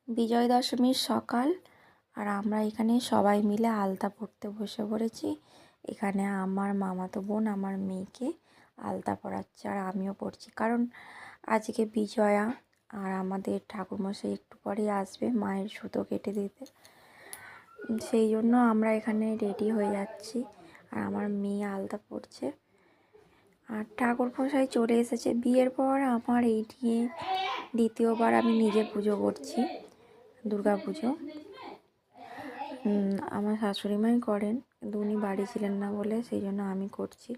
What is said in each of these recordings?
বিজয় দশমীর সকাল, আর আমরা এখানে সবাই মিলে আলতা পরতে বসে পড়েছি। এখানে আমার মামাতো বোন আমার মেয়েকে আলতা পরাচ্ছে, আর আমিও পরছি, কারণ আজকে বিজয়া, আর আমাদের ঠাকুরমশাই একটু পরেই আসবে মায়ের সুতো কেটে দিতে। সেই জন্য আমরা এখানে রেডি হয়ে যাচ্ছি, আর আমার মেয়ে আলতা পরছে। আর ঠাকুরমশাই চলে এসেছে। বিয়ের পর আমার এই নিয়ে দ্বিতীয়বার আমি নিজে পুজো করছি, দুর্গা পুজো। আমার শাশুড়ি মাই করেন, কিন্তু উনি বাড়ি ছিলেন না বলে সেই জন্য আমি করছি।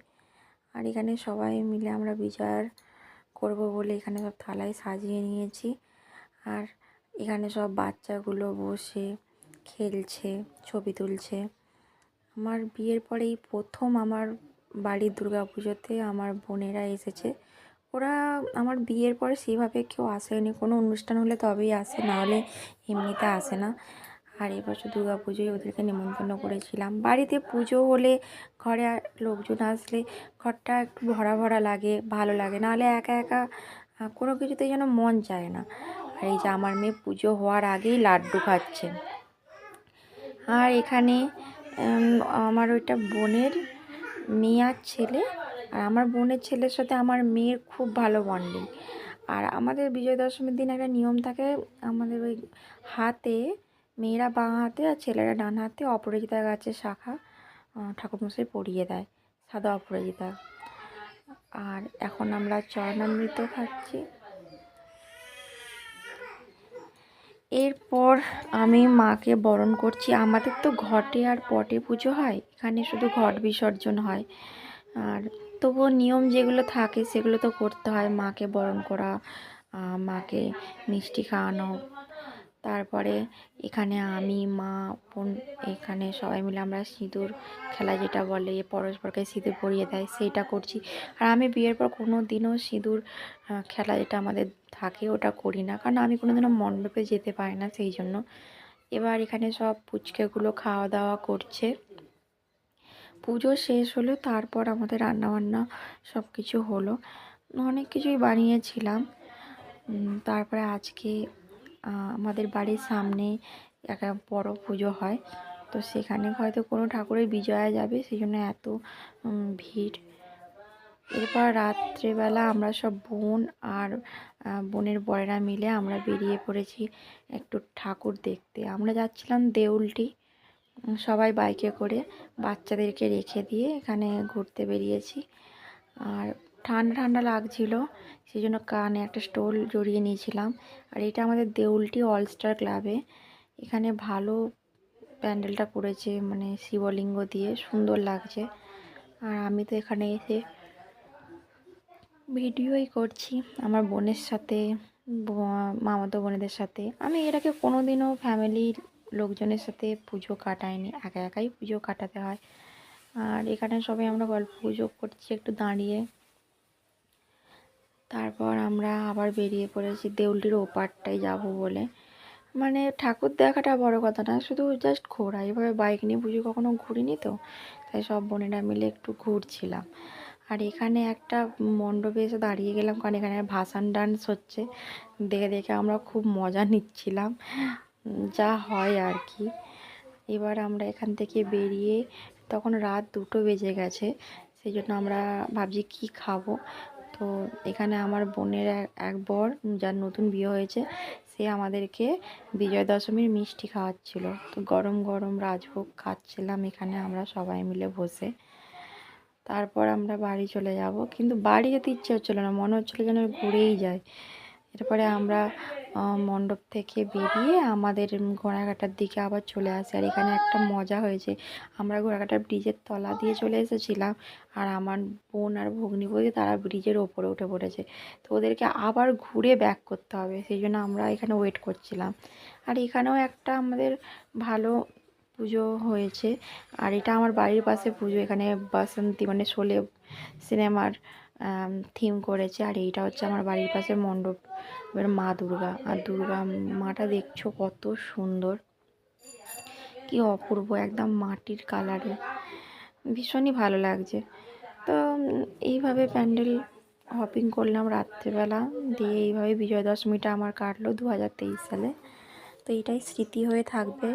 আর এখানে সবাই মিলে আমরা বিজয়ার করব বলে এখানে সব থালায় সাজিয়ে নিয়েছি। আর এখানে সব বাচ্চাগুলো বসে খেলছে, ছবি তুলছে। আমার বিয়ের পরেই প্রথম আমার বাড়ির দুর্গা পুজোতে আমার বোনেরা এসেছে। ওরা আমার বিয়ের পরে সেইভাবে কেউ আসেনি, কোনো অনুষ্ঠান হলে তবেই আসে, নাহলে এমনিতে আসে না। আর এবছর দুর্গা পুজোয় ওদেরকে নিমন্ত্রণ করেছিলাম। বাড়িতে পুজো হলে ঘরে লোকজন আসলে ঘরটা একটু ভরা ভরা লাগে, ভালো লাগে, নাহলে একা একা কোনো কিছুতেই যেন মন চায় না। আর এই যে আমার মেয়ে পুজো হওয়ার আগেই লাড্ডু খাচ্ছে। আর এখানে আমার ওইটা বোনের মেয়ে আর ছেলে, আর আমার বোনের ছেলের সাথে আমার মেয়ের খুব ভালো বন্ডিং। আর আমাদের বিজয় দশমীর দিন একটা নিয়ম থাকে, আমাদের ওই হাতে, মেয়েরা বাঁ হাতে আর ছেলেরা ডান হাতে অপরাজিতা গাছের শাখা ঠাকুরমশাই পরিয়ে দেয়, সাদা অপরাজিতা। আর এখন আমরা চরণামৃত খাচ্ছি। এরপর আমি মাকে বরণ করছি। আমাদের তো ঘটে আর পটে পুজো হয়, এখানে শুধু ঘট বিসর্জন হয়। আর তবুও নিয়ম যেগুলো থাকে সেগুলো তো করতে হয়, মাকে বরণ করা, মাকে মিষ্টি খাওয়ানো। তারপরে এখানে আমি, মা, বোন, এখানে সবাই মিলে আমরা সিঁদুর খেলা, যেটা বলে পরস্পরকে সিঁদুর পরিয়ে দেয়, সেইটা করছি। আর আমি বিয়ের পর কোনো দিনও সিঁদুর খেলা যেটা আমাদের থাকে ওটা করি না, কারণ আমি কোনো দিনও মণ্ডপে যেতে পারি না, সেই জন্য। এবার এখানে সব পুচকেগুলো খাওয়া দাওয়া করছে। পুজো শেষ হলো, তারপর আমাদের রান্নাবান্না সব কিছু হলো, অনেক কিছুই বানিয়েছিলাম। তারপরে আজকে আমাদের বাড়ির সামনে একটা বড় পুজো হয়, তো সেখানে হয়তো কোনো ঠাকুরের বিজয়া যাবে, সেই জন্য এত ভিড়। এরপর রাত্রেবেলা আমরা সব বোন আর বোনের বরেরা মিলে আমরা বেরিয়ে পড়েছি একটু ঠাকুর দেখতে। আমরা যাচ্ছিলাম দেউলটি, সবাই বাইকে করে, বাচ্চাদেরকে রেখে দিয়ে এখানে ঘুরতে বেরিয়েছি। আর ঠান্ডা ঠান্ডা লাগছিল, সেই জন্য কানে একটা স্টোল জড়িয়ে নিয়েছিলাম। আর এটা আমাদের দেউলটি অলস্টার ক্লাবে, এখানে ভালো প্যান্ডেলটা করেছে, মানে শিবলিঙ্গ দিয়ে সুন্দর লাগছে। আর আমি তো এখানে এসে ভিডিওই করছি আমার বোনের সাথে, মামাতো বোনেদের সাথে। আমি এর আগে কোনো দিনও ফ্যামিলির লোকজনের সাথে পুজো কাটাইনি, একা একাই পুজো কাটাতে হয়। আর এখানে সবাই আমরা গল্প গুজব করছি একটু দাঁড়িয়ে। তারপর আমরা আবার বেরিয়ে পড়েছি দেউলটির ওপারটায় যাব বলে। মানে ঠাকুর দেখাটা বড় কথা না, শুধু জাস্ট ঘোরা। এভাবে বাইক নিয়ে পুজো কখনো ঘুরিনি তো, তাই সব বোনেরা মিলে একটু ঘুরছিলাম। আর এখানে একটা মণ্ডপে এসে দাঁড়িয়ে গেলাম, কারণ এখানে ভাসান ডান্স হচ্ছে, দেখে দেখে আমরা খুব মজা নিচ্ছিলাম, যা হয় আর কি। এবার আমরা এখান থেকে বেরিয়ে, তখন রাত 2টো বেজে গেছে, সেই জন্য আমরা ভাবছি কি খাবো। তো এখানে আমার বোনের এক বর, যার নতুন বিয়ে হয়েছে, সে আমাদেরকে বিজয় দশমীর মিষ্টি খাওয়াচ্ছিল। তো গরম গরম রাজভোগ খাচ্ছিলাম এখানে আমরা সবাই মিলে বসে। তারপর আমরা বাড়ি চলে যাব, কিন্তু বাড়ি যেতে ইচ্ছে হচ্ছিলো না, মনে হচ্ছিলো যেন ঘুরেই যায়। এরপরে আমরা মণ্ডপ থেকে বেরিয়ে আমাদের ঘোড়াঘাটার দিকে আবার চলে আসি। আর এখানে একটা মজা হয়েছে, আমরা ঘোড়াঘাটার ব্রিজের তলা দিয়ে চলে এসেছিলাম, আর আমার বোন আর ভগ্নিপতি তারা ব্রিজের ওপরে উঠে পড়েছে, তো ওদেরকে আবার ঘুরে ব্যাক করতে হবে, সেই জন্য আমরা এখানে ওয়েট করছিলাম। আর এখানেও একটা আমাদের ভালো পুজো হয়েছে, আর এটা আমার বাড়ির পাশে পুজো। এখানে বাসন্তী মানে শোলে সিনেমার থিম করেছে, আর এইটা হচ্ছে আমার বাড়ির পাশে মণ্ডপ, এবার মা দুর্গা। আর দুর্গা মাটা দেখছো কত সুন্দর, কি অপূর্ব, একদম মাটির কালারে, ভীষণই ভালো লাগছে। তো এইভাবে প্যান্ডেল হপিং করলাম রাত্রেবেলা, দিয়ে এইভাবে বিজয়া দশমীটা আমার কাটলো 2023 সালে। তো এটাই স্মৃতি হয়ে থাকবে